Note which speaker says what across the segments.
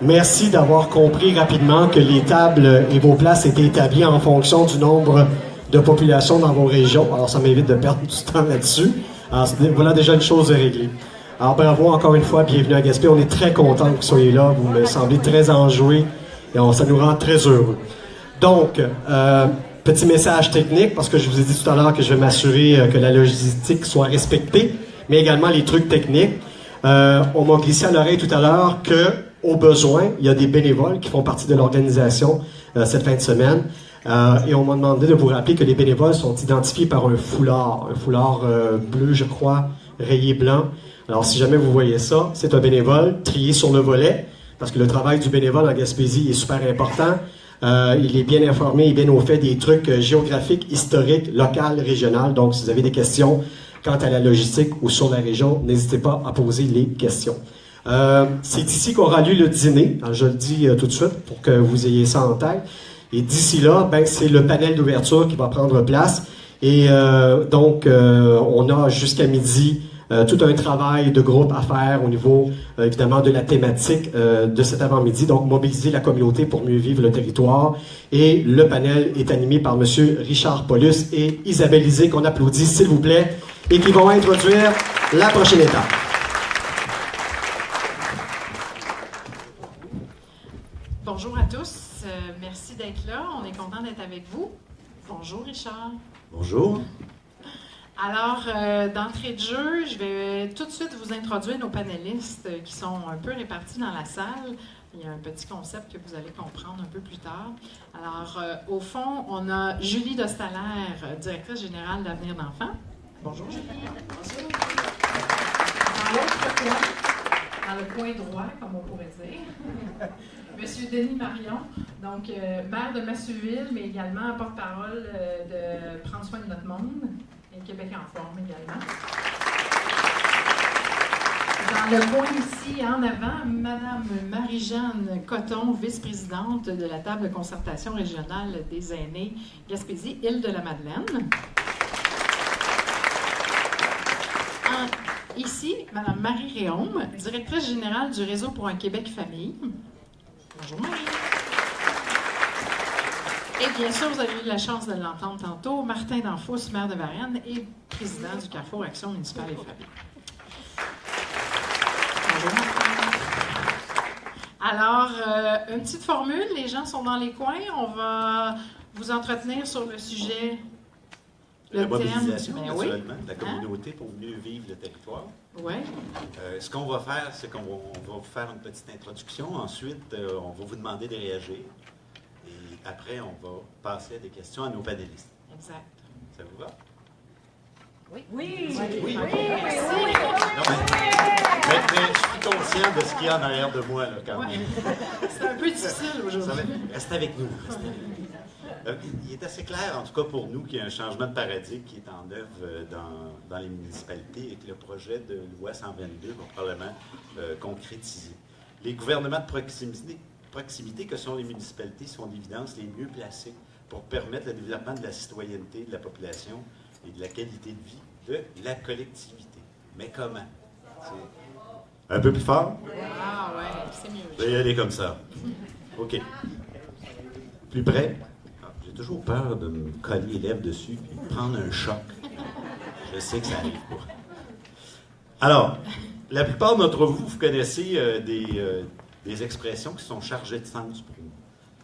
Speaker 1: Merci d'avoir compris rapidement que les tables et vos places étaient établies en fonction du nombre de population dans vos régions. Alors, ça m'évite de perdre du temps là-dessus. Alors, voilà déjà une chose réglée. Alors, bravo encore une fois, bienvenue à Gaspé. On est très content que vous soyez là. Vous me semblez très enjoués et ça nous rend très heureux. Donc, petit message technique, parce que je vous ai dit tout à l'heure que je vais m'assurer que la logistique soit respectée, mais également les trucs techniques. On m'a glissé à l'oreille tout à l'heure que, au besoin, il y a des bénévoles qui font partie de l'organisation cette fin de semaine. Et on m'a demandé de vous rappeler que les bénévoles sont identifiés par un foulard bleu, je crois, rayé blanc. Alors, si jamais vous voyez ça, c'est un bénévole trié sur le volet, parce que le travail du bénévole en Gaspésie est super important. Il est bien informé et bien au fait des trucs géographiques, historiques, locaux, régionaux. Donc, si vous avez des questions quant à la logistique ou sur la région, n'hésitez pas à poser les questions. C'est ici qu'aura lieu le dîner. Alors, je le dis tout de suite pour que vous ayez ça en tête. Et d'ici là, ben, c'est le panel d'ouverture qui va prendre place. Et donc, on a jusqu'à midi tout un travail de groupe à faire au niveau, évidemment, de la thématique de cet avant-midi. Donc, mobiliser la communauté pour mieux vivre le territoire. Et le panel est animé par M. Richard Paulus et Isabelle Lisée, qu'on applaudit, s'il vous plaît, et qui vont introduire la prochaine étape.
Speaker 2: Bonjour à tous. Merci d'être là. On est content d'être avec vous. Bonjour, Richard.
Speaker 3: Bonjour.
Speaker 2: Alors, d'entrée de jeu, je vais tout de suite vous introduire nos panélistes qui sont un peu répartis dans la salle. Il y a un petit concept que vous allez comprendre un peu plus tard. Alors, au fond, on a Julie Dostalaire, directrice générale d'Avenir d'enfants. Bonjour, Julie. Bonjour. Dans l'autre coin, dans le coin droit, comme on pourrait dire. Monsieur Denis Marion, donc maire de Massouville, mais également porte-parole de Prendre soin de notre monde. Et Québec en forme également. Dans le coin ici, en avant, Madame Marie-Jeanne Coton, vice-présidente de la table de concertation régionale des aînés Gaspésie, Île-de-la-Madeleine. Ici, Madame Marie Réaume, directrice générale du Réseau pour un Québec famille. Bonjour Marie. Et bien sûr, vous avez eu la chance de l'entendre tantôt, Martin Danfous, maire de Varennes et président du Carrefour Action municipale et famille. Bonjour Martin. Alors, une petite formule, les gens sont dans les coins, on va vous entretenir sur le sujet,
Speaker 3: la mobilisation,
Speaker 2: thème,
Speaker 3: naturellement, de la communauté pour mieux vivre le territoire.
Speaker 2: Oui.
Speaker 3: Ce qu'on va faire, c'est qu'on va vous faire une petite introduction. Ensuite, on va vous demander de réagir. Et après, on va passer à des questions à nos panélistes.
Speaker 2: Exact.
Speaker 3: Ça vous va?
Speaker 2: Oui.
Speaker 3: Oui.
Speaker 2: Oui.
Speaker 3: Merci. Non, mais je suis conscient de ce qu'il y a en arrière de moi, là, quand même.
Speaker 2: C'est un peu difficile aujourd'hui.
Speaker 3: Restez avec nous. Il est assez clair, en tout cas pour nous, qu'il y a un changement de paradigme qui est en œuvre dans les municipalités et que le projet de loi 122 va probablement concrétiser. Les gouvernements de proximité que sont les municipalités sont d'évidence les mieux placés pour permettre le développement de la citoyenneté, de la population et de la qualité de vie de la collectivité. Mais comment? Un peu plus fort?
Speaker 2: Ah ouais, c'est mieux.
Speaker 3: Je vais y aller comme ça. OK. Plus près? J'ai toujours peur de me coller les lèvres dessus et de prendre un choc. Je sais que ça arrive pas. Alors, la plupart d'entre vous, vous connaissez des expressions qui sont chargées de sens pour nous.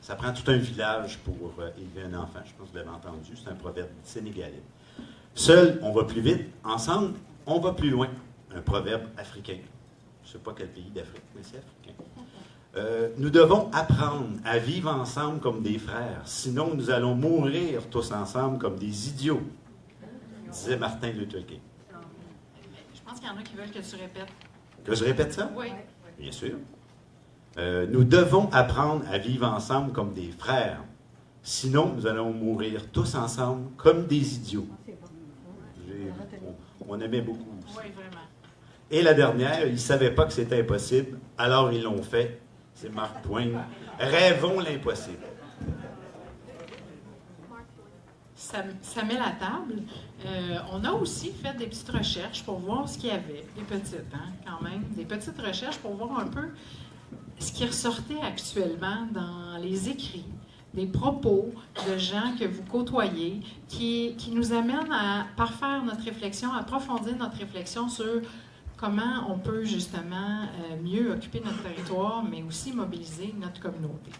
Speaker 3: Ça prend tout un village pour élever un enfant. Je pense que vous l'avez entendu, c'est un proverbe sénégalais. Seul, on va plus vite. Ensemble, on va plus loin. Un proverbe africain. Je ne sais pas quel pays d'Afrique, mais c'est africain. Nous devons apprendre à vivre ensemble comme des frères. Sinon, nous allons mourir tous ensemble comme des idiots, disait Martin Luther King.
Speaker 2: Je pense qu'il y en a qui veulent que tu répètes.
Speaker 3: Que je répète ça?
Speaker 2: Oui.
Speaker 3: Bien sûr. Nous devons apprendre à vivre ensemble comme des frères. Sinon, nous allons mourir tous ensemble comme des idiots. On aimait beaucoup aussi.
Speaker 2: Oui, vraiment.
Speaker 3: Et la dernière, ils ne savaient pas que c'était impossible, alors ils l'ont fait. C'est Mark Twain. Rêvons l'impossible.
Speaker 2: Ça met la table. On a aussi fait des petites recherches pour voir ce qu'il y avait. Des petites, hein, quand même. Des petites recherches pour voir un peu ce qui ressortait actuellement dans les écrits, des propos de gens que vous côtoyez, qui nous amènent à parfaire notre réflexion, à approfondir notre réflexion sur comment on peut justement mieux occuper notre territoire, mais aussi mobiliser notre communauté.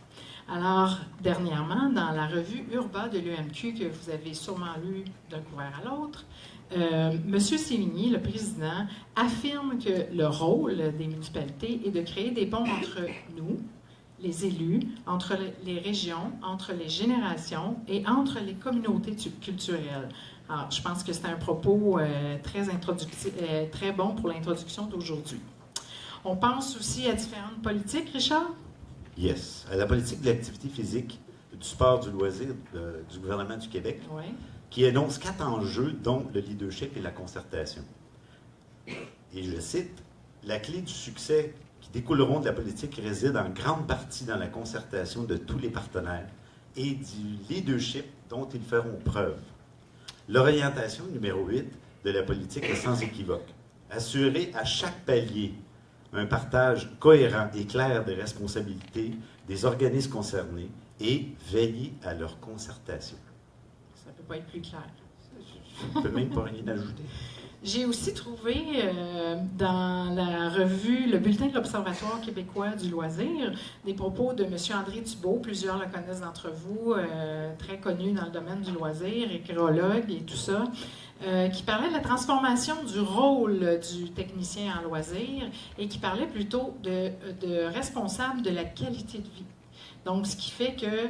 Speaker 2: Alors, dernièrement, dans la revue Urba de l'UMQ, que vous avez sûrement lu d'un couvert à l'autre, M. Sévigny, le président, affirme que le rôle des municipalités est de créer des ponts entre nous, les élus, entre les régions, entre les générations et entre les communautés culturelles. Alors, je pense que c'est un propos très bon pour l'introduction d'aujourd'hui. On pense aussi à différentes politiques, Richard?
Speaker 3: Yes. À la politique de l'activité physique, du sport, du loisir du gouvernement du Québec,
Speaker 2: Oui.
Speaker 3: qui énonce 4 enjeux, dont le leadership et la concertation. Et je cite, « La clé du succès qui découleront de la politique réside en grande partie dans la concertation de tous les partenaires et du leadership dont ils feront preuve. L'orientation numéro 8 de la politique est sans équivoque. Assurer à chaque palier un partage cohérent et clair des responsabilités des organismes concernés et veiller à leur concertation. »
Speaker 2: Ça ne peut pas être plus clair.
Speaker 3: Je ne peux même pas rien ajouter.
Speaker 2: J'ai aussi trouvé dans la revue, le bulletin de l'Observatoire québécois du loisir, des propos de M. André Thibault, plusieurs le connaissent d'entre vous, très connu dans le domaine du loisir, écrirologue et tout ça, qui parlait de la transformation du rôle du technicien en loisir et qui parlait plutôt de responsable de la qualité de vie. Donc, ce qui fait que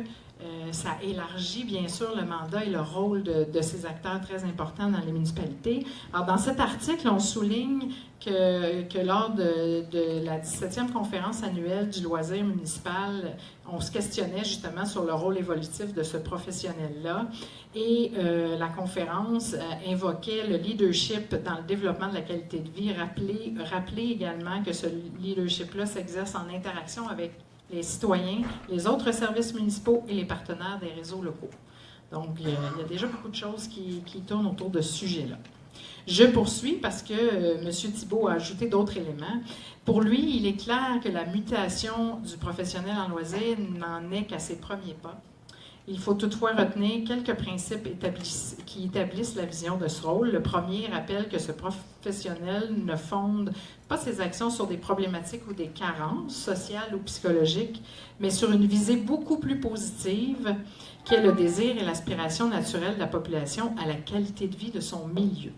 Speaker 2: ça élargit bien sûr le mandat et le rôle de ces acteurs très importants dans les municipalités. Alors, dans cet article, on souligne que lors de la 17e conférence annuelle du loisir municipal, on se questionnait justement sur le rôle évolutif de ce professionnel-là. Et la conférence invoquait le leadership dans le développement de la qualité de vie, rappeler également que ce leadership-là s'exerce en interaction avec les citoyens, les autres services municipaux et les partenaires des réseaux locaux. Donc, il y a déjà beaucoup de choses qui tournent autour de ce sujet-là. Je poursuis parce que M. Thibault a ajouté d'autres éléments. Pour lui, il est clair que la mutation du professionnel en loisir n'en est qu'à ses premiers pas. Il faut toutefois retenir quelques principes qui établissent la vision de ce rôle. Le premier rappelle que ce professionnel ne fonde pas ses actions sur des problématiques ou des carences sociales ou psychologiques, mais sur une visée beaucoup plus positive, qui est le désir et l'aspiration naturelle de la population à la qualité de vie de son milieu.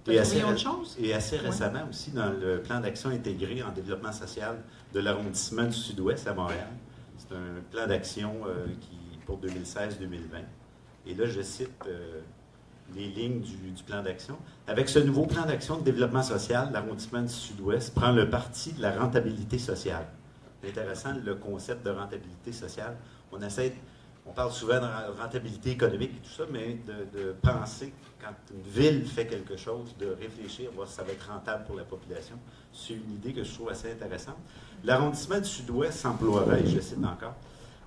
Speaker 3: Et assez récemment aussi, dans le plan d'action intégré en développement social de l'arrondissement du Sud-Ouest à Montréal, c'est un plan d'action pour 2016-2020. Et là, je cite les lignes du plan d'action. Avec ce nouveau plan d'action de développement social, l'arrondissement du Sud-Ouest prend le parti de la rentabilité sociale. C'est intéressant, le concept de rentabilité sociale. On parle souvent de rentabilité économique et tout ça, mais de penser, quand une ville fait quelque chose, de réfléchir, voir si ça va être rentable pour la population. C'est une idée que je trouve assez intéressante. L'arrondissement du Sud-Ouest s'emploierait, je cite encore,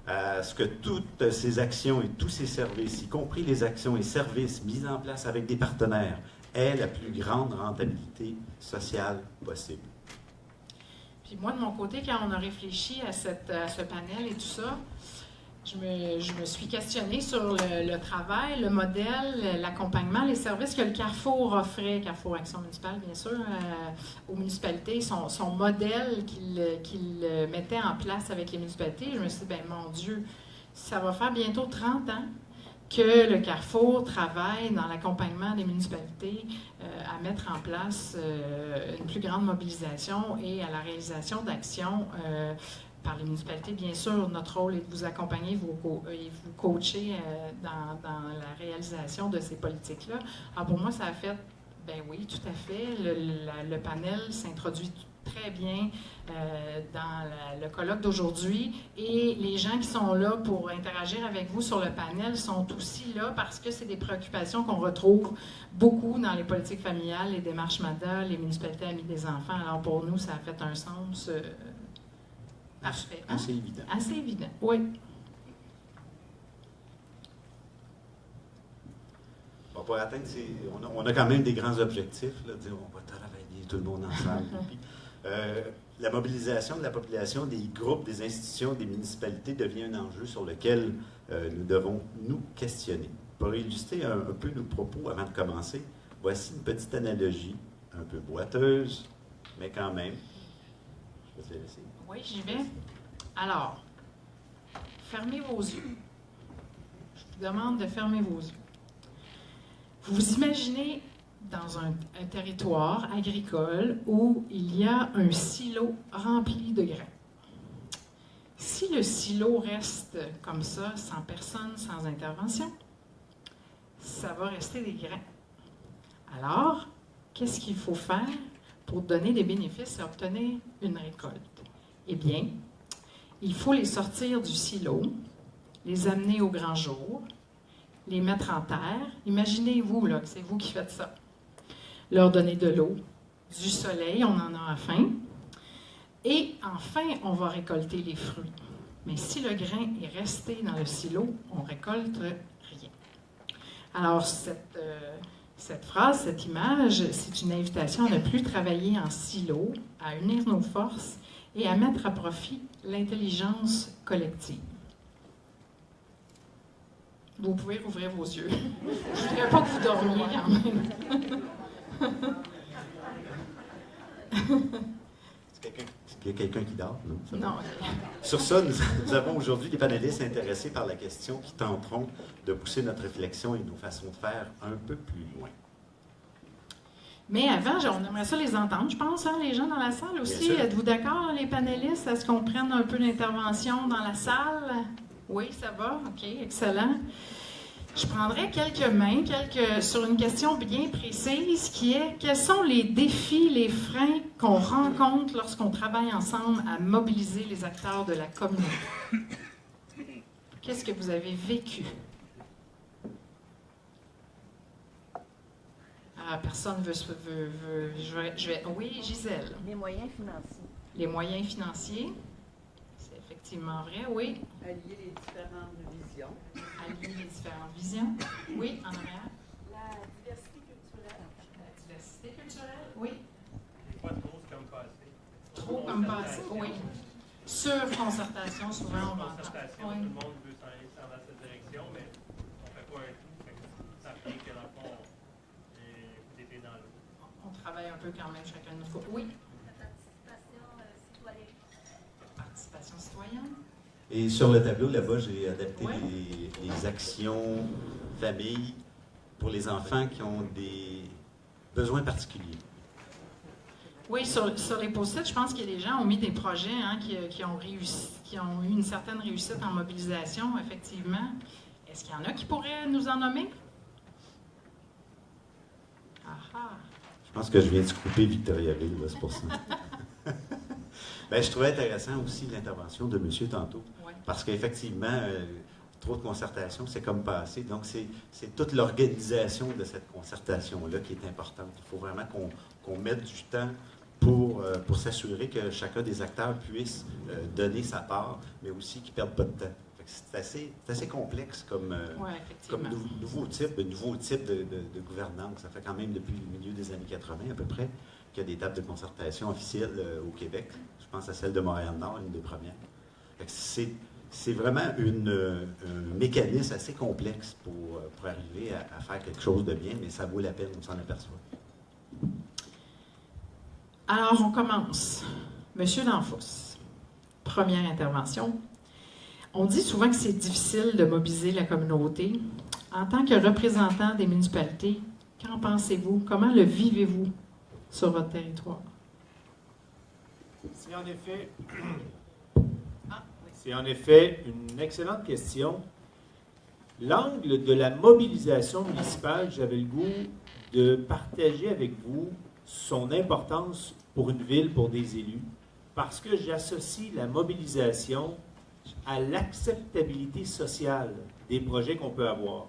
Speaker 3: à ce que toutes ces actions et tous ces services, y compris les actions et services mis en place avec des partenaires, aient la plus grande rentabilité sociale possible.
Speaker 2: Puis moi, de mon côté, quand on a réfléchi à ce panel et tout ça, je me suis questionnée sur le travail, le modèle, l'accompagnement, les services que le Carrefour offrait, Carrefour Action municipale, bien sûr, aux municipalités, son modèle qu'il mettait en place avec les municipalités. Je me suis dit, ben mon Dieu, ça va faire bientôt 30 ans que le Carrefour travaille dans l'accompagnement des municipalités à mettre en place une plus grande mobilisation et à la réalisation d'actions par les municipalités. Bien sûr, notre rôle est de vous accompagner et vous coacher dans la réalisation de ces politiques-là. Alors pour moi, ça a fait, ben oui, tout à fait. Le panel s'introduit très bien dans le colloque d'aujourd'hui et les gens qui sont là pour interagir avec vous sur le panel sont aussi là parce que c'est des préoccupations qu'on retrouve beaucoup dans les politiques familiales, les démarches MADA, les municipalités amies des enfants. Alors pour nous, ça a fait un sens parfait. Hein?
Speaker 3: Assez évident.
Speaker 2: Assez évident, oui.
Speaker 3: Bon, pour atteindre on a quand même des grands objectifs, là, dire on va travailler tout le monde ensemble. la mobilisation de la population, des groupes, des institutions, des municipalités devient un enjeu sur lequel nous devons nous questionner. Pour illustrer un peu nos propos avant de commencer, voici une petite analogie, un peu boiteuse, mais quand même. Je vais te la laisser.
Speaker 2: Oui, j'y vais. Alors, fermez vos yeux. Je vous demande de fermer vos yeux. Vous vous imaginez dans un territoire agricole où il y a un silo rempli de grains. Si le silo reste comme ça, sans personne, sans intervention, ça va rester des grains. Alors, qu'est-ce qu'il faut faire pour donner des bénéfices et obtenir une récolte? Eh bien, il faut les sortir du silo, les amener au grand jour, les mettre en terre. Imaginez-vous là, que c'est vous qui faites ça. Leur donner de l'eau, du soleil, on en a faim. Et enfin, on va récolter les fruits. Mais si le grain est resté dans le silo, on ne récolte rien. Alors, cette phrase, cette image, c'est une invitation à ne plus travailler en silo, à unir nos forces et à mettre à profit l'intelligence collective. Vous pouvez rouvrir vos yeux. Je ne voudrais pas que vous dormiez quand même.
Speaker 3: Est-ce qu'il y a quelqu'un qui dort? Non.
Speaker 2: Non.
Speaker 3: Sur ça, nous avons aujourd'hui des panélistes intéressés par la question qui tenteront de pousser notre réflexion et nos façons de faire un peu plus loin.
Speaker 2: Mais avant, on aimerait ça les entendre, je pense, hein, les gens dans la salle aussi. Êtes-vous d'accord, les panélistes? Est-ce qu'on prenne un peu d'intervention dans la salle? Oui, ça va? OK, excellent. Je prendrai quelques mains sur une question bien précise qui est quels sont les défis, les freins qu'on rencontre lorsqu'on travaille ensemble à mobiliser les acteurs de la communauté? Qu'est-ce que vous avez vécu? Personne veut... Oui, Gisèle.
Speaker 4: Les moyens financiers.
Speaker 2: Les moyens financiers, c'est effectivement vrai, oui.
Speaker 5: Allier les différentes visions.
Speaker 2: Allier les différentes visions. Oui, en arrière.
Speaker 4: La diversité culturelle.
Speaker 2: La diversité culturelle, oui.
Speaker 6: Pas trop comme passé.
Speaker 2: Trop comme passé, oui. Sur concertation, souvent on va entendre.
Speaker 6: Concertation,
Speaker 2: Oui.
Speaker 6: tout le monde veut s'en aller dans cette direction, mais on ne fait pas un tout. Fait que ça fait que dans le fond, vous êtes dans l'eau.
Speaker 2: On travaille un peu quand même chacun de nous. Oui.
Speaker 4: La participation citoyenne.
Speaker 2: Participation citoyenne.
Speaker 3: Et sur le tableau, là-bas, j'ai adapté
Speaker 2: Ouais.
Speaker 3: les actions famille pour les enfants qui ont des besoins particuliers.
Speaker 2: Oui, sur les post-it, je pense que les gens ont mis des projets qui ont réussi, qui ont eu une certaine réussite en mobilisation, effectivement. Est-ce qu'il y en a qui pourraient nous en nommer? Ah ah!
Speaker 3: Je pense que je viens de couper Victoriaville, c'est pour ça. Ben, je trouvais intéressant aussi l'intervention de monsieur tantôt,
Speaker 2: Ouais.
Speaker 3: parce qu'effectivement, trop de concertation, c'est comme passé. Donc, c'est toute l'organisation de cette concertation-là qui est importante. Il faut vraiment qu'on mette du temps pour s'assurer que chacun des acteurs puisse donner sa part, mais aussi qu'il ne perde pas de temps. C'est assez complexe comme,
Speaker 2: Ouais,
Speaker 3: comme
Speaker 2: effectivement.
Speaker 3: nouveau type de gouvernance. Ça fait quand même depuis le milieu des années 80 à peu près qu'il y a des tables de concertation officielles au Québec. Je pense à celle de Montréal-Nord, une des premières. C'est vraiment un mécanisme assez complexe pour arriver à faire quelque chose de bien, mais ça vaut la peine, on s'en aperçoit.
Speaker 2: Alors, on commence. Monsieur Danfous, première intervention. On dit souvent que c'est difficile de mobiliser la communauté. En tant que représentant des municipalités, qu'en pensez-vous? Comment le vivez-vous sur votre territoire?
Speaker 7: C'est en effet une excellente question. L'angle de la mobilisation municipale, j'avais le goût de partager avec vous son importance pour une ville, pour des élus, parce que j'associe la mobilisation à l'acceptabilité sociale des projets qu'on peut avoir.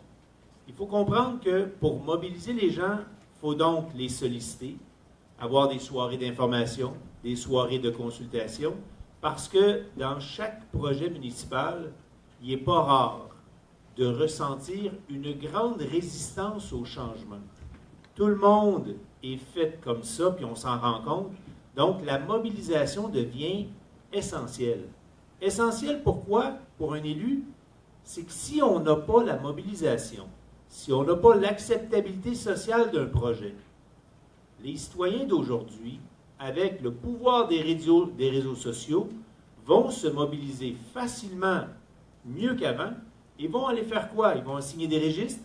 Speaker 7: Il faut comprendre que pour mobiliser les gens, il faut donc les solliciter, avoir des soirées d'information, des soirées de consultation, parce que dans chaque projet municipal, il n'est pas rare de ressentir une grande résistance au changement. Tout le monde est fait comme ça, puis on s'en rend compte, Donc, la mobilisation devient essentielle. Essentielle pourquoi? Pour un élu, c'est que si on n'a pas la mobilisation, si on n'a pas l'acceptabilité sociale d'un projet, les citoyens d'aujourd'hui, avec le pouvoir des réseaux sociaux, vont se mobiliser facilement, mieux qu'avant, et vont aller faire quoi? Ils vont signer des registres,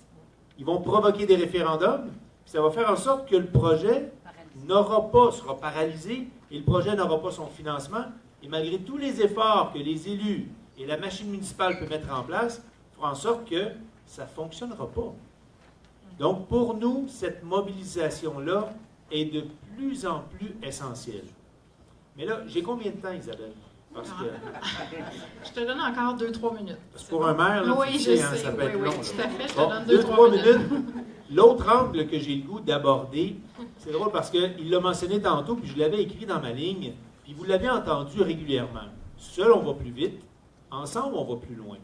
Speaker 7: ils vont provoquer des référendums, puis ça va faire en sorte que le projet sera paralysé, et le projet n'aura pas son financement, et malgré tous les efforts que les élus et la machine municipale peuvent mettre en place, fera en sorte que ça ne fonctionnera pas. Donc, pour nous, cette mobilisation-là est de plus en plus essentielle. Mais là, j'ai combien de temps, Isabelle? Parce que,
Speaker 2: Je te donne encore 2-3 minutes.
Speaker 7: parce que pour un maire, là,
Speaker 2: Oui,
Speaker 7: tu
Speaker 2: je
Speaker 7: sais, hein,
Speaker 2: sais.
Speaker 7: ça peut
Speaker 2: Oui,
Speaker 7: être
Speaker 2: oui,
Speaker 7: long.
Speaker 2: tout
Speaker 7: là.
Speaker 2: à fait. Je te
Speaker 7: Bon,
Speaker 2: donne
Speaker 7: 2-3
Speaker 2: 2-3 minutes.
Speaker 7: L'autre angle que j'ai le goût d'aborder, c'est drôle parce qu'il l'a mentionné tantôt, puis je l'avais écrit dans ma ligne, puis vous l'avez entendu régulièrement. Seul, on va plus vite. Ensemble, on va plus loin.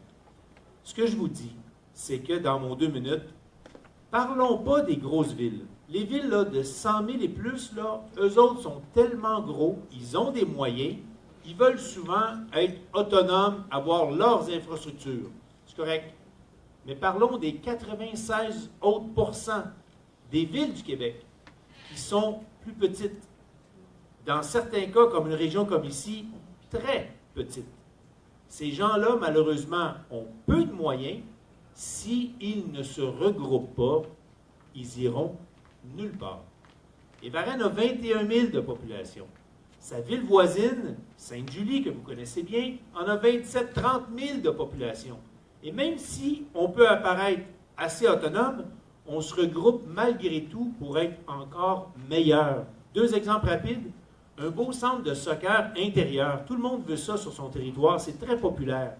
Speaker 7: Ce que je vous dis, c'est que dans mon 2 minutes, parlons pas des grosses villes. Les villes là, de 100 000 et plus, là, eux autres sont tellement gros, ils ont des moyens, ils veulent souvent être autonomes, avoir leurs infrastructures. C'est correct. Mais parlons des 96 autres pourcents des villes du Québec qui sont plus petites. Dans certains cas, comme une région comme ici, très petites. Ces gens-là, malheureusement, ont peu de moyens. S'ils ne se regroupent pas, ils iront nulle part. Et Varennes a 21 000 de population. Sa ville voisine, Sainte-Julie, que vous connaissez bien, en a 27-30 000 de population. Et même si on peut apparaître assez autonome, on se regroupe malgré tout pour être encore meilleur. 2 exemples rapides. Un beau centre de soccer intérieur. Tout le monde veut ça sur son territoire. C'est très populaire.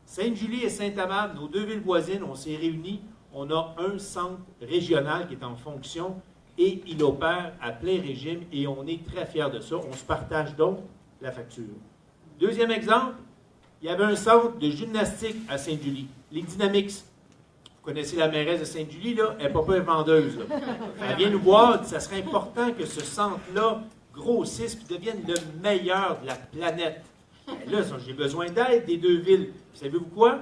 Speaker 7: Sainte-Julie et Saint-Amand, nos 2 villes voisines, on s'est réunis. On a un centre régional qui est en fonction et il opère à plein régime et on est très fiers de ça. On se partage donc la facture. 2e exemple, il y avait un centre de gymnastique à Sainte-Julie, les Dynamics. Vous connaissez la mairesse de Sainte-Julie, là? Elle n'est pas peu vendeuse. Là. Elle vient nous voir, elle dit, ça serait important que ce centre-là grossisse et devienne le meilleur de la planète. Et là, j'ai besoin d'aide des 2 villes. Savez-vous quoi?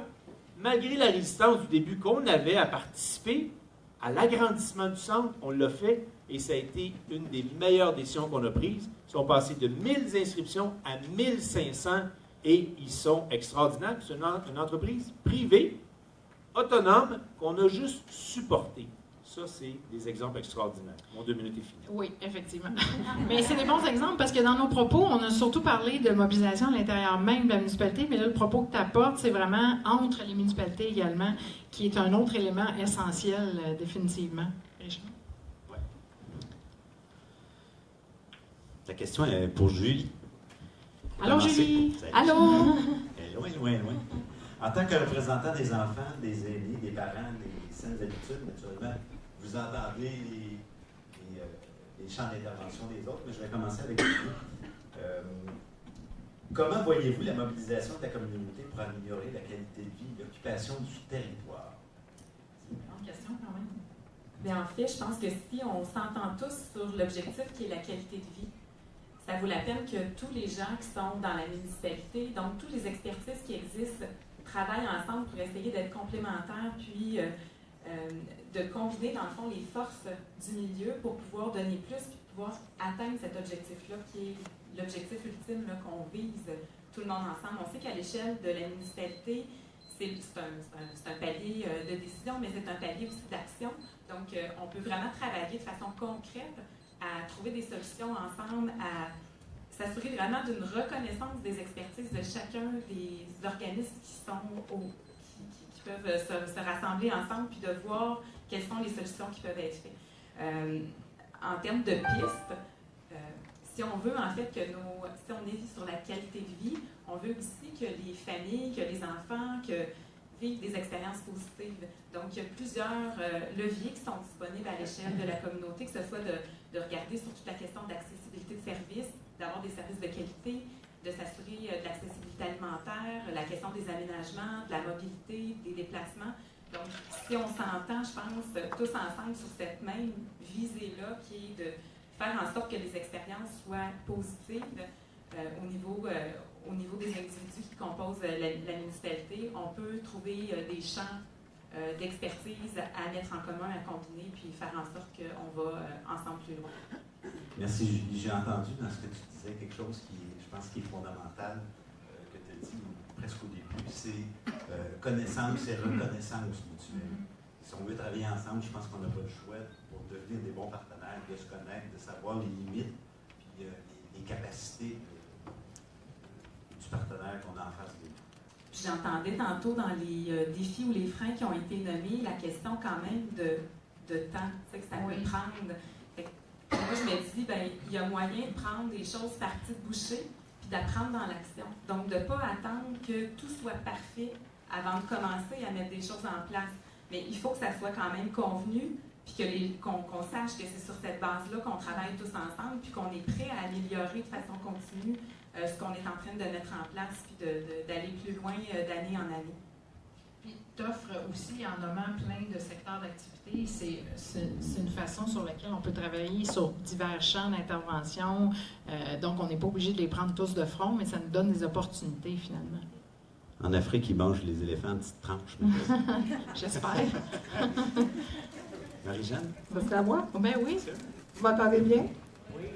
Speaker 7: Malgré la résistance du début qu'on avait à participer à l'agrandissement du centre, on l'a fait et ça a été une des meilleures décisions qu'on a prises. Ils sont passés de 1000 inscriptions à 1500 et ils sont extraordinaires. C'est une entreprise privée, autonome, qu'on a juste supportée. Ça, c'est des exemples extraordinaires. Mon 2 minutes est fini.
Speaker 2: Oui, effectivement. Mais c'est des bons exemples parce que dans nos propos, on a surtout parlé de mobilisation à l'intérieur même de la municipalité, mais là, le propos que tu apportes, c'est vraiment entre les municipalités également, qui est un autre élément essentiel, définitivement. Richard?
Speaker 3: Ouais. La question est pour Julie.
Speaker 2: Allô,
Speaker 3: Commencer.
Speaker 2: Julie?
Speaker 3: Salut.
Speaker 2: Allô?
Speaker 3: Loin, loin, loin. En tant que représentant des enfants, des aînés, des parents, des saines habitudes, naturellement, vous entendez les champs d'intervention des autres, mais je vais commencer avec vous. Comment voyez-vous la mobilisation de la communauté pour améliorer la qualité de vie, l'occupation du territoire?
Speaker 2: C'est une grande question quand même.
Speaker 8: Bien, en fait, je pense que si on s'entend tous sur l'objectif qui est la qualité de vie, ça vaut la peine que tous les gens qui sont dans la municipalité, donc toutes les expertises qui existent, travaillent ensemble pour essayer d'être complémentaires, puis de combiner, dans le fond, les forces du milieu pour pouvoir donner plus, puis pouvoir atteindre cet objectif-là, qui est l'objectif ultime là, qu'on vise tout le monde ensemble. On sait qu'à l'échelle de la municipalité, c'est un palier de décision, mais c'est un palier aussi d'action. Donc, on peut vraiment travailler de façon concrète à trouver des solutions ensemble, à s'assurer vraiment d'une reconnaissance des expertises de chacun des organismes qui peuvent se rassembler ensemble puis de voir quelles sont les solutions qui peuvent être faites. En termes de pistes, si on veut en fait si on est sur la qualité de vie, on veut aussi que les familles, que les enfants, vivent des expériences positives. Donc, il y a plusieurs leviers qui sont disponibles à l'échelle de la communauté, que ce soit de regarder sur toute la question d'accessibilité de services, d'avoir des services de qualité, de s'assurer de l'accessibilité alimentaire, la question des aménagements, de la mobilité, des déplacements. Donc, si on s'entend, je pense, tous ensemble sur cette même visée-là, qui est de faire en sorte que les expériences soient positives au niveau des individus qui composent la municipalité. On peut trouver des champs d'expertise à mettre en commun, à combiner, puis faire en sorte qu'on va ensemble plus loin.
Speaker 3: Merci, Julie. J'ai entendu dans ce que tu disais quelque chose qui, je pense, qui est fondamental, que tu as dit presque au début, c'est connaissance et reconnaissance mutuelle. Si on veut travailler ensemble, je pense qu'on n'a pas le choix pour devenir des bons partenaires, de se connaître, de savoir les limites, puis les capacités du partenaire qu'on a en face de nous.
Speaker 8: J'entendais tantôt dans les défis ou les freins qui ont été nommés la question quand même de temps, que ça peut prendre. Moi, je me dis, il y a moyen de prendre des choses par petites bouchées puis d'apprendre dans l'action. Donc, de ne pas attendre que tout soit parfait avant de commencer à mettre des choses en place. Mais il faut que ça soit quand même convenu puis qu'on sache que c'est sur cette base-là qu'on travaille tous ensemble puis qu'on est prêt à améliorer de façon continue ce qu'on est en train de mettre en place puis d'aller plus loin d'année en année.
Speaker 2: Puis t'offres aussi, en nommant plein de secteurs d'activité, c'est une façon sur laquelle on peut travailler sur divers champs d'intervention. Donc, on n'est pas obligé de les prendre tous de front, mais ça nous donne des opportunités, finalement.
Speaker 3: En Afrique, ils mangent les éléphants en petites tranches.
Speaker 2: J'espère.
Speaker 3: Marie-Jeanne?
Speaker 9: Ça serait à moi?
Speaker 2: Ben oui.
Speaker 9: Vous m'entendez bien? Oui.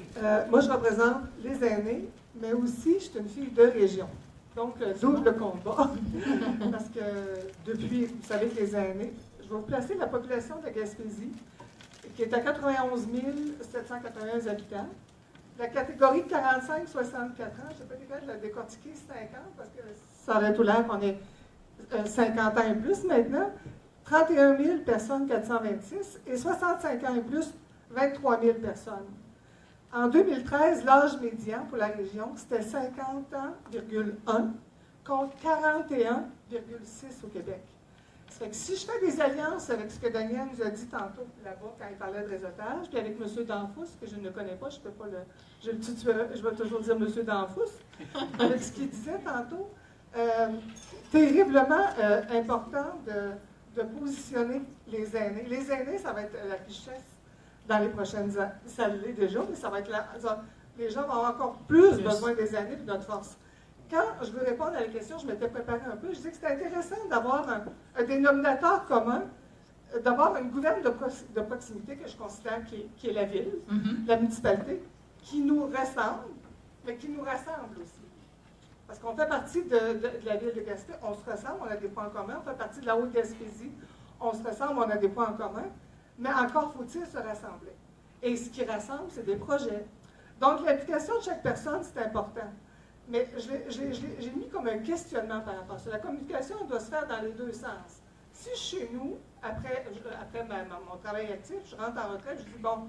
Speaker 9: Moi, je représente les aînés, mais aussi, je suis une fille de région. Donc, double combat. Parce que depuis, vous savez que les aînés, je vais vous placer la population de Gaspésie, qui est à 91 781 habitants. La catégorie 45-64 ans, je ne sais pas capable de la décortiquer 50, parce que ça aurait tout l'air qu'on est 50 ans et plus maintenant. 31 000 personnes, 426, et 65 ans et plus, 23 000 personnes. En 2013, l'âge médian pour la région, c'était 50 ans,1 contre 41,6 au Québec. Ça fait que si je fais des alliances avec ce que Daniel nous a dit tantôt là-bas quand il parlait de réseautage, puis avec M. Danfous, que je ne connais pas, je peux pas je le tutoierai, je vais toujours dire M. Danfous, avec ce qu'il disait tantôt, terriblement important de positionner les aînés. Les aînés, ça va être la richesse dans les prochaines années. Ça l'est déjà, mais ça va être les gens vont avoir encore plus besoin des aînés et de notre force. Quand je veux répondre à la question, je m'étais préparé un peu, je disais que c'était intéressant d'avoir un dénominateur commun, d'avoir une gouverne de proximité que je considère qui est la ville, la municipalité, qui nous ressemble, mais qui nous rassemble aussi. Parce qu'on fait partie de la ville de Gaspé, on se ressemble, on a des points en commun, on fait partie de la Haute-Gaspésie, on se ressemble, on a des points en commun, mais encore faut-il se rassembler. Et ce qui rassemble, c'est des projets. Donc, l'implication de chaque personne, c'est important. Mais j'ai mis comme un questionnement par rapport à ça. La communication doit se faire dans les deux sens. Si chez nous, après mon travail actif, je rentre en retraite, je dis, bon,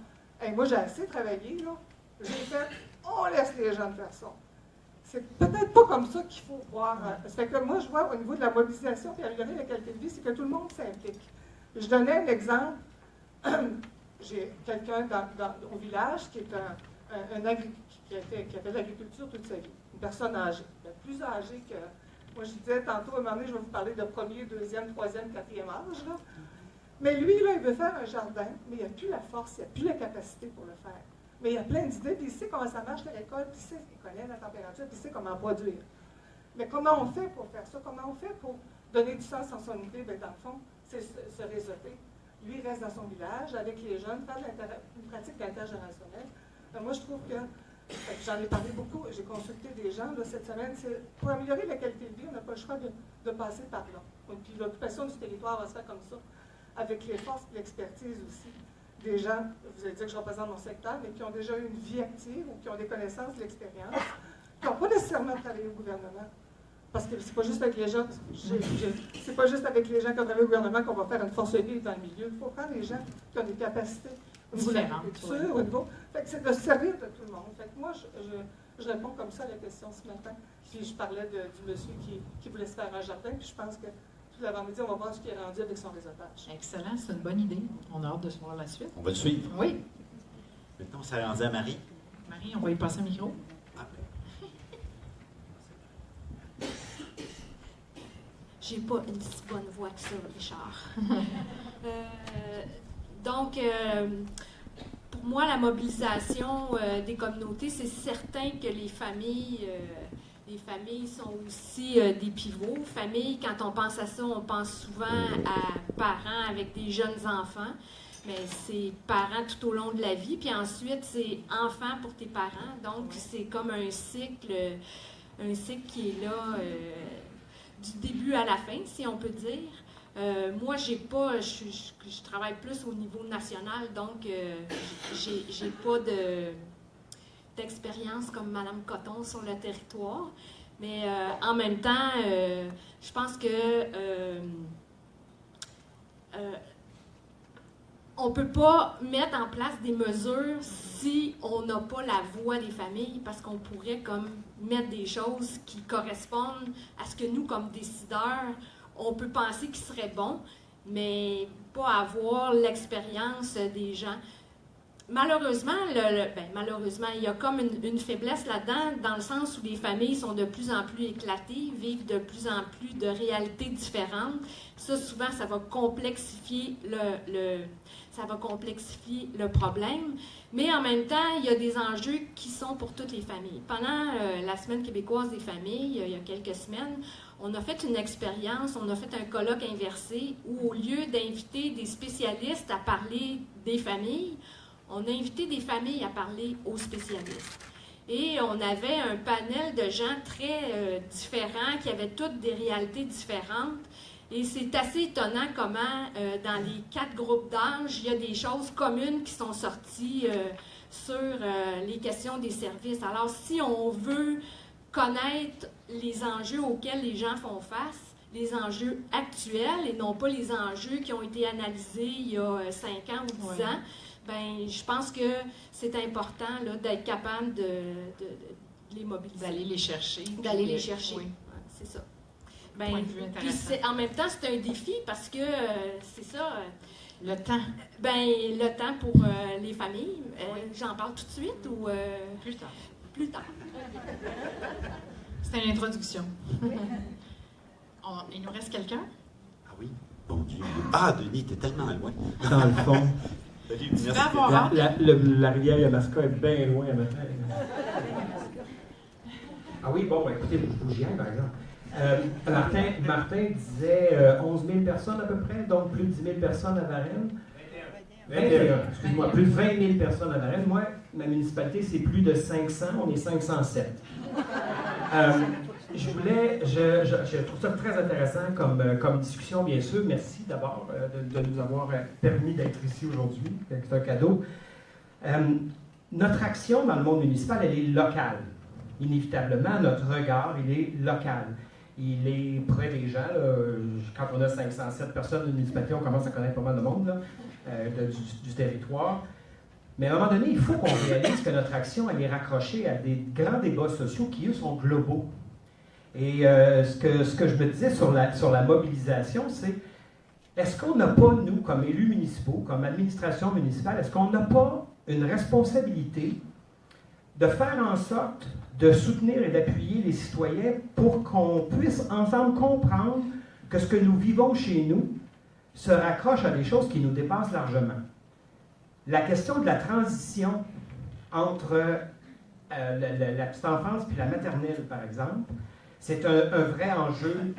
Speaker 9: moi j'ai assez travaillé, là, j'ai fait, on laisse les gens faire ça. C'est peut-être pas comme ça qu'il faut voir. Ça fait que moi, je vois au niveau de la mobilisation et améliorer la qualité de vie, c'est que tout le monde s'implique. Je donnais un exemple. J'ai quelqu'un au village qui est qui a fait de l'agriculture toute sa vie. Une personne âgée, plus âgée que... Moi, je disais tantôt, à un moment donné, je vais vous parler de premier, deuxième, troisième, quatrième âge. Là. Mais lui, là, il veut faire un jardin, mais il n'a plus la force, il n'a plus la capacité pour le faire. Mais il a plein d'idées, puis il sait comment ça marche la récolte, puis il connaît la température, puis il sait comment produire. Mais comment on fait pour faire ça? Comment on fait pour donner du sens à son idée? Bien, dans le fond, c'est se réseauter. Lui, il reste dans son village, avec les jeunes, faire une pratique d'intergénérationnel. Moi, je trouve que, j'en ai parlé beaucoup, j'ai consulté des gens là, cette semaine, pour améliorer la qualité de vie, on n'a pas le choix de passer par là. Donc, puis l'occupation du territoire va se faire comme ça, avec les forces et l'expertise aussi. Des gens, vous allez dire que je représente mon secteur, mais qui ont déjà eu une vie active ou qui ont des connaissances, de l'expérience, qui n'ont pas nécessairement travaillé au gouvernement. Parce que c'est pas juste avec les gens, c'est pas juste avec les gens qui ont travaillé au gouvernement qu'on va faire une force vive dans le milieu. Il faut prendre les gens qui ont des capacités au niveau de l'agriculture, au niveau. Fait que c'est de se servir de tout le monde. Fait que moi, je réponds comme ça à la question ce matin. Puis je parlais du monsieur qui voulait se faire un jardin, puis je pense que tout l'avant-midi, on va voir ce qui est rendu avec son réseautage.
Speaker 2: Excellent, c'est une bonne idée. On a hâte de se voir la suite.
Speaker 3: On va le suivre.
Speaker 2: Oui.
Speaker 3: Maintenant, on s'est rendu à Marie.
Speaker 2: Marie, on va y passer un micro.
Speaker 10: J'ai pas une si bonne voix que ça, Richard. Donc, pour moi, la mobilisation des communautés, c'est certain que les familles sont aussi des pivots. Familles, quand on pense à ça, on pense souvent à parents avec des jeunes enfants, mais c'est parents tout au long de la vie, puis ensuite, c'est enfants pour tes parents. Donc, c'est comme un cycle qui est là du début à la fin, si on peut dire. Moi, je travaille plus au niveau national, donc j'ai pas d'expérience comme Mme Coton sur le territoire. Mais en même temps, je pense que on ne peut pas mettre en place des mesures si on n'a pas la voix des familles, parce qu'on pourrait comme mettre des choses qui correspondent à ce que nous, comme décideurs, on peut penser qu'il serait bon, mais pas avoir l'expérience des gens. Malheureusement, malheureusement, il y a comme une faiblesse là-dedans, dans le sens où les familles sont de plus en plus éclatées, vivent de plus en plus de réalités différentes. Ça, souvent, ça va complexifier le problème. Mais en même temps, il y a des enjeux qui sont pour toutes les familles. Pendant la Semaine québécoise des familles, il y a quelques semaines, on a fait une expérience, on a fait un colloque inversé où, au lieu d'inviter des spécialistes à parler des familles, on a invité des familles à parler aux spécialistes. Et on avait un panel de gens très différents, qui avaient toutes des réalités différentes. Et c'est assez étonnant comment, dans les 4 groupes d'âge, il y a des choses communes qui sont sorties sur les questions des services. Alors, si on veut connaître les enjeux auxquels les gens font face, les enjeux actuels et non pas les enjeux qui ont été analysés il y a 5 ans ou 10 ans, ben, je pense que c'est important là, d'être capable de les mobiliser.
Speaker 2: D'aller les chercher.
Speaker 10: D'aller les chercher,
Speaker 2: oui.
Speaker 10: Ouais, c'est ça.
Speaker 2: Ben, point de vue intéressant.
Speaker 10: Puis en même temps, c'est un défi parce que c'est ça.
Speaker 2: Le temps.
Speaker 10: Ben, le temps pour les familles. J'en parle tout de suite ou...
Speaker 2: Plus tard.
Speaker 10: Plus tard.
Speaker 2: C'était une introduction. Il nous reste quelqu'un?
Speaker 3: Ah oui, bon Dieu. Ah, Denis, t'es tellement loin.
Speaker 7: Dans le fond.
Speaker 3: Salut,
Speaker 2: Tu
Speaker 3: merci.
Speaker 2: vas avoir hâte.
Speaker 7: La rivière Yamaska est bien loin à matin. Ah oui, bon, écoutez, j'y aille, par exemple. Martin disait 11 000 personnes à peu près, donc plus de 10 000 personnes à Varennes. 21, excuse-moi, plus de 20 000 personnes à Varennes. Moi, ma municipalité, c'est plus de 500, on est 507. Je trouve ça très intéressant comme discussion, bien sûr. Merci d'abord de nous avoir permis d'être ici aujourd'hui. C'est un cadeau. Notre action dans le monde municipal, elle est locale. Inévitablement, notre regard, il est local. Il est près des gens. Là. Quand on a 507 personnes d'une municipalité, on commence à connaître pas mal de monde là, du territoire. Mais à un moment donné, il faut qu'on réalise que notre action, elle est raccrochée à des grands débats sociaux qui, eux, sont globaux. Et ce que je me disais sur la mobilisation, c'est est-ce qu'on n'a pas, nous, comme élus municipaux, comme administration municipale, est-ce qu'on n'a pas une responsabilité de faire en sorte de soutenir et d'appuyer les citoyens pour qu'on puisse ensemble comprendre que ce que nous vivons chez nous se raccroche à des choses qui nous dépassent largement. La question de la transition entre la petite enfance puis la maternelle, par exemple, c'est un vrai enjeu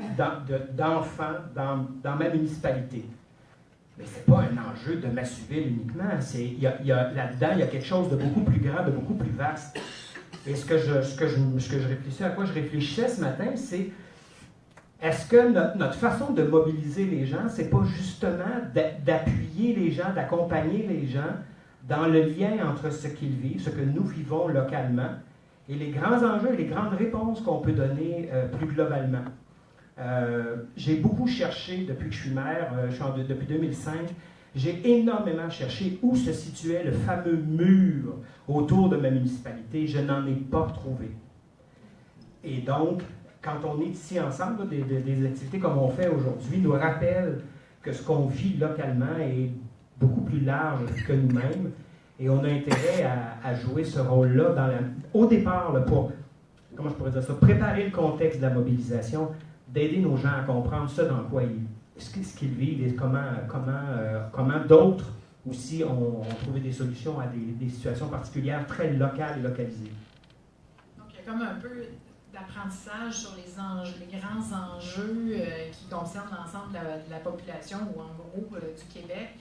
Speaker 7: d'enfants dans ma municipalité. Mais ce n'est pas un enjeu de Massuville uniquement. Là-dedans, il y a quelque chose de beaucoup plus grand, de beaucoup plus vaste. Et à quoi je réfléchissais ce matin, c'est est-ce que notre façon de mobiliser les gens, c'est pas justement d'appuyer les gens, d'accompagner les gens dans le lien entre ce qu'ils vivent, ce que nous vivons localement, et les grands enjeux et les grandes réponses qu'on peut donner plus globalement. J'ai beaucoup cherché depuis que je suis maire, depuis 2005, j'ai énormément cherché où se situait le fameux mur autour de ma municipalité. Je n'en ai pas trouvé. Et donc, quand on est ici ensemble, des activités comme on fait aujourd'hui nous rappellent que ce qu'on vit localement est beaucoup plus large que nous-mêmes. Et on a intérêt à jouer ce rôle-là au départ pour, comment je pourrais dire ça, préparer le contexte de la mobilisation, d'aider nos gens à comprendre ce dans quoi ce qu'ils vivent et comment d'autres
Speaker 11: ou si on trouvait des solutions à des situations particulières très locales et localisées.
Speaker 2: Donc, il y a comme un peu d'apprentissage sur les grands enjeux qui concernent l'ensemble de la population, ou en gros du Québec,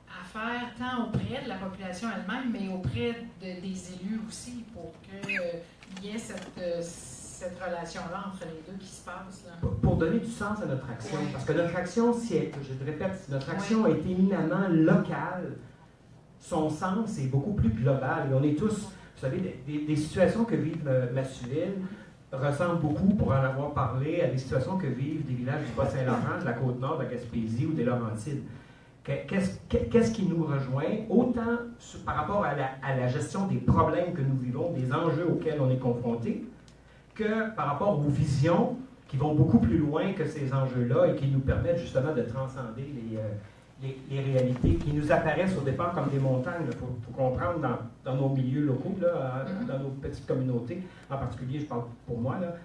Speaker 2: à faire tant auprès de la population elle-même, mais auprès des élus aussi, pour qu'il y ait cette relation-là entre les deux qui se passe. Là.
Speaker 11: Pour donner du sens à notre action, parce que notre action, je te répète, si notre action est éminemment locale, son sens est beaucoup plus global. Et on est tous, vous savez, des situations que vivent Massuville ressemblent beaucoup, pour en avoir parlé, à des situations que vivent des villages du Bas-Saint-Laurent, de la Côte-Nord, de la Gaspésie ou des Laurentides. Qu'est-ce qui nous rejoint, autant par rapport à la gestion des problèmes que nous vivons, des enjeux auxquels on est confronté, que par rapport aux visions qui vont beaucoup plus loin que ces enjeux-là et qui nous permettent justement de transcender les réalités qui nous apparaissent au départ comme des montagnes. Il faut comprendre dans nos milieux locaux, là, dans nos petites communautés, en particulier, je parle pour moi, là,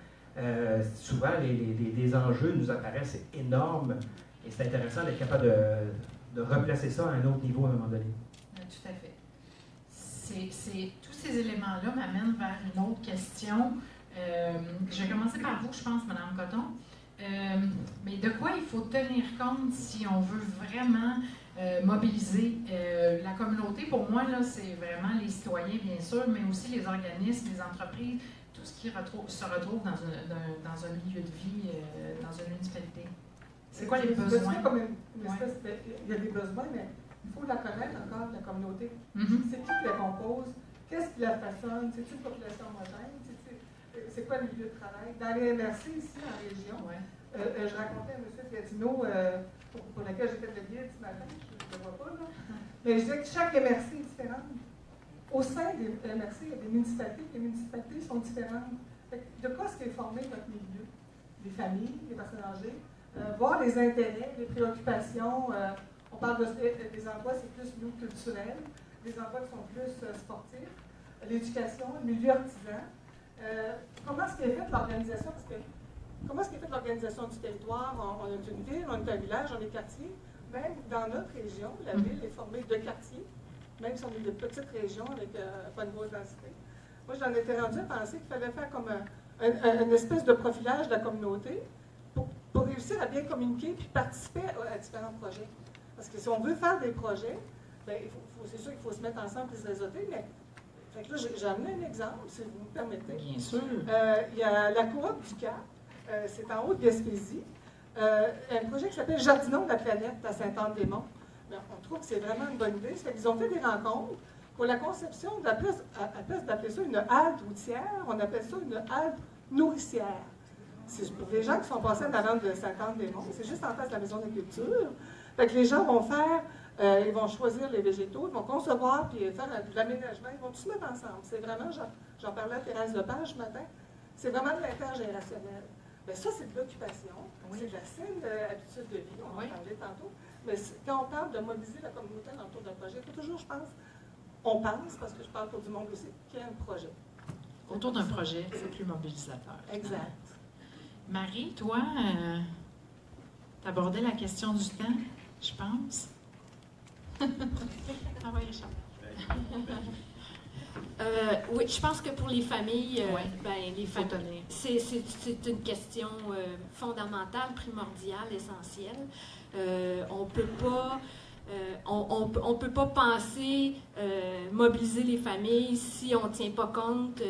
Speaker 11: souvent les enjeux nous apparaissent énormes et c'est intéressant d'être capable de replacer ça à un autre niveau à un moment donné.
Speaker 2: Tout à fait. Tous ces éléments-là m'amènent vers une autre question. Je vais commencer par vous, je pense, Mme Coton. Mais de quoi il faut tenir compte si on veut vraiment mobiliser la communauté? Pour moi, là, c'est vraiment les citoyens, bien sûr, mais aussi les organismes, les entreprises, tout ce qui se retrouve dans un milieu de vie, dans une municipalité. C'est quoi les besoins?
Speaker 9: C'est comme une espèce il y a des besoins, mais il faut la connaître encore, la communauté. C'est qui la compose? Qu'est-ce qui la façonne? C'est-tu une population homogène? C'est quoi le milieu de travail? Dans les MRC, ici, en région, je racontais à M. Gatineau, pour lequel j'ai fait le guide ce matin, je ne le vois pas, là, mais je disais que chaque MRC est différente. Au sein des MRC, il y a des municipalités, les municipalités sont différentes. De quoi est-ce qu'est formé votre milieu? Les familles, les personnes âgées, voir les intérêts, les préoccupations. On parle des emplois, c'est plus nous culturels, des emplois qui sont plus sportifs, l'éducation, le milieu artisan. Comment est-ce qu'est faite l'organisation? Comment est-ce qu'est faite l'organisation du territoire? On est une ville, on est un village, on est quartier. Même dans notre région, la ville est formée de quartiers, même si on est de petites régions avec pas de grosse densité. Moi, j'en étais rendu à penser qu'il fallait faire comme une espèce de profilage de la communauté pour réussir à bien communiquer et participer à différents projets. Parce que si on veut faire des projets, bien, c'est sûr qu'il faut se mettre ensemble et se réseauter, mais fait que là, j'ai amené un exemple, si vous me permettez.
Speaker 2: Bien sûr.
Speaker 9: Il y a la coop du Cap, c'est en Haute-Gaspésie. Un projet qui s'appelle Jardinons de la planète à Sainte-Anne-des-Monts. On trouve que c'est vraiment une bonne idée. Ils ont fait des rencontres pour la conception, à place d'appeler ça une halte routière, on appelle ça une halte nourricière. C'est pour les gens qui sont passés en avant de Sainte-Anne-des-Monts. C'est juste en face de la Maison de la Culture. Fait que les gens vont faire... ils vont choisir les végétaux, ils vont concevoir puis faire de l'aménagement. Ils vont tous se mettre ensemble. C'est vraiment, j'en parlais à Thérèse Lepage ce matin, c'est vraiment de l'intergénérationnel. Bien, ça, c'est de l'occupation, c'est de la saine habitude de vie, on va en parler tantôt. Mais quand on parle de mobiliser la communauté autour d'un projet, il faut toujours, je pense, on pense, parce que je parle pour du monde aussi, qu'il y a un projet.
Speaker 2: Autour d'un projet, c'est plus mobilisateur.
Speaker 9: Exact.
Speaker 2: Marie, toi, tu abordais la question du temps, je pense. Ah oui, Richard.
Speaker 10: Oui, je pense que pour les familles, c'est une question fondamentale, primordiale, essentielle. On peut pas penser mobiliser les familles si on ne tient pas compte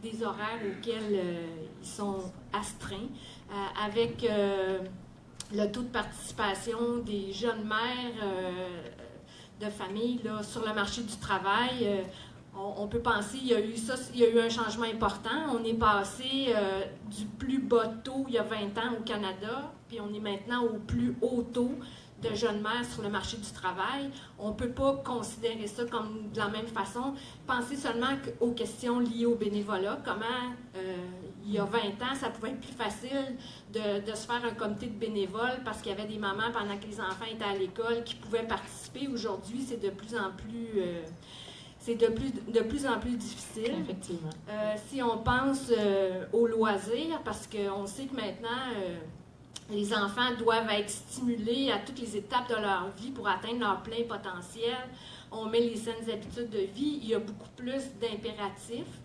Speaker 10: des horaires auxquels ils sont astreints, avec le taux de participation des jeunes mères de famille là, sur le marché du travail. On peut penser qu'il y a eu un changement important. On est passé du plus bas taux il y a 20 ans au Canada, puis on est maintenant au plus haut taux de jeunes mères sur le marché du travail. On ne peut pas considérer ça comme de la même façon. Penser seulement aux questions liées au bénévolat. Comment, il y a 20 ans, ça pouvait être plus facile de se faire un comité de bénévoles parce qu'il y avait des mamans pendant que les enfants étaient à l'école qui pouvaient participer. Aujourd'hui, c'est de plus en plus... de plus en plus difficile.
Speaker 2: Effectivement.
Speaker 10: Si on pense aux loisirs, parce qu'on sait que maintenant, Les enfants doivent être stimulés à toutes les étapes de leur vie pour atteindre leur plein potentiel. On met les saines habitudes de vie. Il y a beaucoup plus d'impératifs.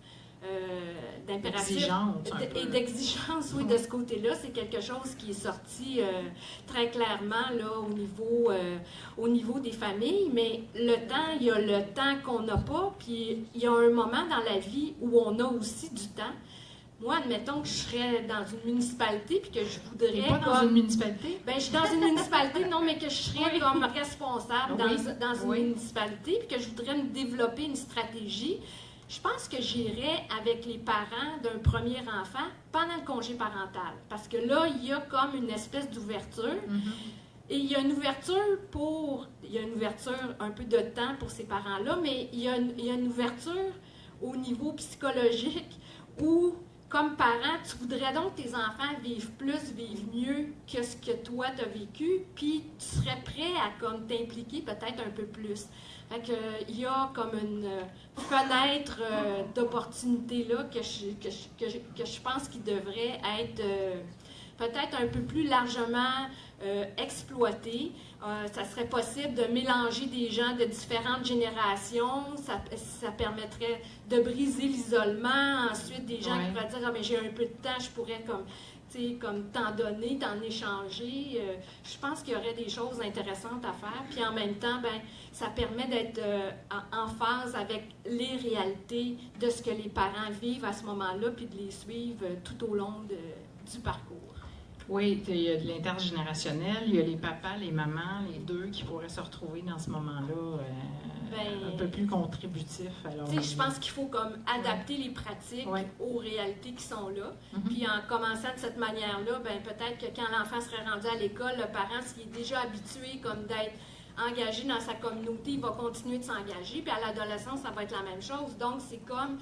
Speaker 2: D'exigence, un peu.
Speaker 10: Et d'exigence, oui, de ce côté-là. C'est quelque chose qui est sorti très clairement là, au niveau des familles. Mais le temps, il y a le temps qu'on n'a pas, puis il y a un moment dans la vie où on a aussi du temps. Moi, admettons que je serais dans une municipalité puis que je voudrais...
Speaker 2: T'es pas dans une municipalité?
Speaker 10: Ben, je suis dans une municipalité, non, mais que je serais comme responsable dans une municipalité puis que je voudrais me développer une stratégie. Je pense que j'irais avec les parents d'un premier enfant pendant le congé parental. Parce que là, il y a comme une espèce d'ouverture. Et il y a une ouverture un peu de temps pour ces parents-là, mais il y a une ouverture au niveau psychologique où, comme parent, tu voudrais donc que tes enfants vivent plus, vivent mieux que ce que toi tu as vécu, puis tu serais prêt à comme t'impliquer peut-être un peu plus. Fait que, il y a comme une fenêtre d'opportunité là que je pense qu'il devrait être peut-être un peu plus largement exploité. Ça serait possible de mélanger des gens de différentes générations. Ça permettrait de briser l'isolement. Ensuite, des gens qui pourraient dire « Ah, mais j'ai un peu de temps, je pourrais comme t'en donner, t'en échanger. » Je pense qu'il y aurait des choses intéressantes à faire. Puis en même temps, ben, ça permet d'être en phase avec les réalités de ce que les parents vivent à ce moment-là, puis de les suivre tout au long du parcours.
Speaker 2: Oui, il y a de l'intergénérationnel, il y a les papas, les mamans, les deux qui pourraient se retrouver dans ce moment-là un peu plus contributifs.
Speaker 10: Je pense qu'il faut comme adapter les pratiques aux réalités qui sont là. Puis en commençant de cette manière-là, ben, peut-être que quand l'enfant serait rendu à l'école, le parent, s'il est déjà habitué comme d'être engagé dans sa communauté, il va continuer de s'engager. Puis à l'adolescence, ça va être la même chose. Donc, c'est comme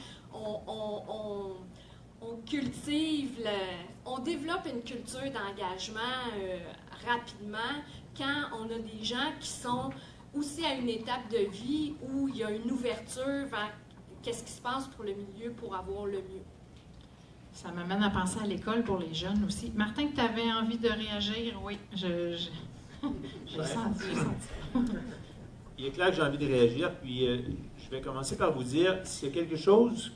Speaker 10: on cultive, on développe une culture d'engagement rapidement quand on a des gens qui sont aussi à une étape de vie où il y a une ouverture vers qu'est-ce qui se passe pour le milieu pour avoir le mieux.
Speaker 2: Ça m'amène à penser à l'école pour les jeunes aussi. Martin, tu avais envie de réagir? Oui, j'ai senti.
Speaker 7: Il est clair que j'ai envie de réagir, puis je vais commencer par vous dire, s'il y a quelque chose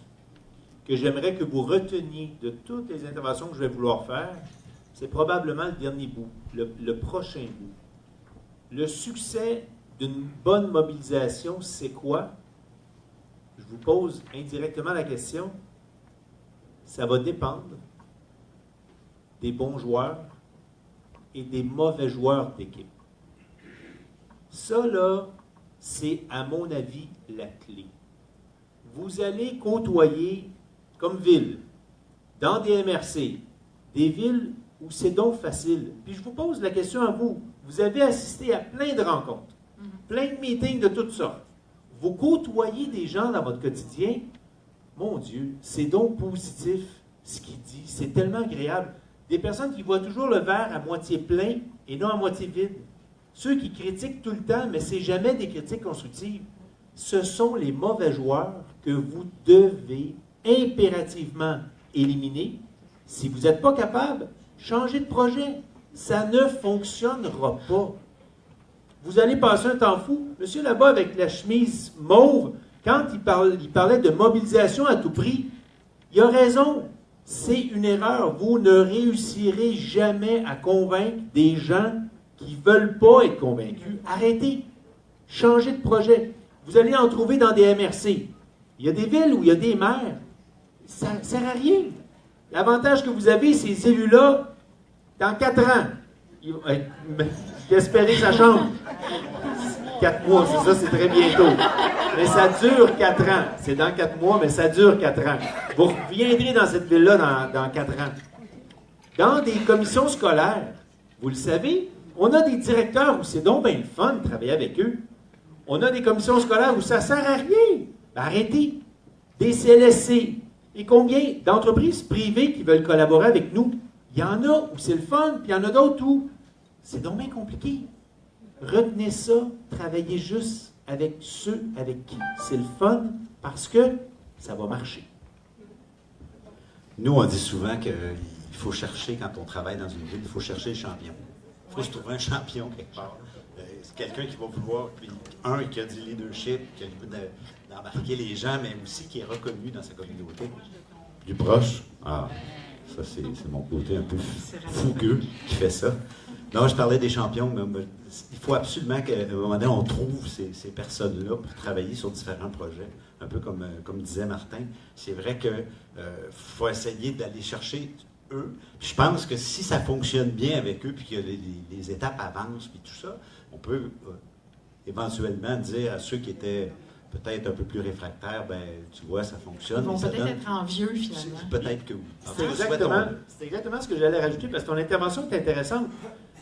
Speaker 7: que j'aimerais que vous reteniez de toutes les interventions que je vais vouloir faire, c'est probablement le dernier bout, le prochain bout. Le succès d'une bonne mobilisation, c'est quoi? Je vous pose indirectement la question. Ça va dépendre des bons joueurs et des mauvais joueurs d'équipe. Ça, là, c'est, à mon avis, la clé. Vous allez côtoyer, comme ville, dans des MRC, des villes où c'est donc facile. Puis je vous pose la question à vous. Vous avez assisté à plein de rencontres, plein de meetings de toutes sortes. Vous côtoyez des gens dans votre quotidien. Mon Dieu, c'est donc positif ce qu'il dit. C'est tellement agréable. Des personnes qui voient toujours le verre à moitié plein et non à moitié vide. Ceux qui critiquent tout le temps, mais ce n'est jamais des critiques constructives. Ce sont les mauvais joueurs que vous devez impérativement éliminer. Si vous n'êtes pas capable, changez de projet. Ça ne fonctionnera pas. Vous allez passer un temps fou. Monsieur là-bas avec la chemise mauve, quand il parlait de mobilisation à tout prix, il a raison. C'est une erreur. Vous ne réussirez jamais à convaincre des gens qui ne veulent pas être convaincus. Arrêtez. Changez de projet. Vous allez en trouver dans des MRC. Il y a des villes où il y a des maires. Ça ne sert à rien. L'avantage que vous avez, ces élus-là, dans 4 ans, d'espérer ça change. 4 mois, c'est ça, c'est très bientôt. Mais ça dure 4 ans. C'est dans 4 mois, mais ça dure 4 ans. Vous reviendrez dans cette ville-là dans 4 ans. Dans des commissions scolaires, vous le savez, on a des directeurs où c'est donc bien le fun de travailler avec eux. On a des commissions scolaires où ça ne sert à rien. Ben arrêtez. Des CLSC. Et combien d'entreprises privées qui veulent collaborer avec nous? Il y en a où c'est le fun, puis il y en a d'autres où c'est donc bien compliqué. Retenez ça, travaillez juste avec ceux avec qui c'est le fun, parce que ça va marcher.
Speaker 3: Nous, on dit souvent qu'il il faut chercher, quand on travaille dans une ville, il faut chercher le champion. Il faut se trouver un champion quelque part. C'est quelqu'un qui va vouloir, puis qui a du leadership, qui a le goût d'embarquer les gens, mais aussi qui est reconnu dans sa communauté. Plus proche. Ah, ça c'est mon côté un peu fougueux qui fait ça. Non, je parlais des champions, mais il faut absolument qu'à un moment donné, on trouve ces personnes-là pour travailler sur différents projets. Un peu comme disait Martin. C'est vrai qu'il faut essayer d'aller chercher eux. Puis je pense que si ça fonctionne bien avec eux, puis que les étapes avancent, puis tout ça, on peut éventuellement dire à ceux qui étaient peut-être un peu plus réfractaires, ben tu vois, ça fonctionne.
Speaker 2: Ils vont peut-être être envieux, finalement.
Speaker 3: Peut-être que oui.
Speaker 7: C'est exactement ce que j'allais rajouter, parce que ton intervention est intéressante.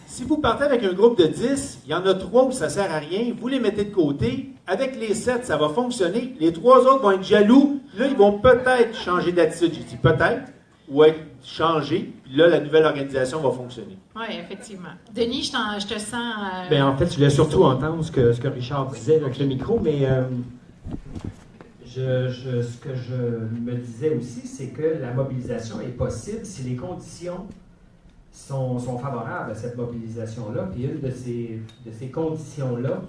Speaker 7: Si vous partez avec un groupe de 10, il y en a 3 où ça ne sert à rien, vous les mettez de côté. Avec les 7, ça va fonctionner. Les 3 autres vont être jaloux. Là, ils vont peut-être changer d'attitude. J'ai dit peut-être, ou être changés. Puis là, la nouvelle organisation va fonctionner.
Speaker 2: Oui, effectivement. Denis, je te sens...
Speaker 11: Bien, en fait, je voulais surtout entendre ce que Richard disait avec le micro, mais ce que je me disais aussi, c'est que la mobilisation est possible si les conditions sont favorables à cette mobilisation-là. Puis une de ces conditions-là,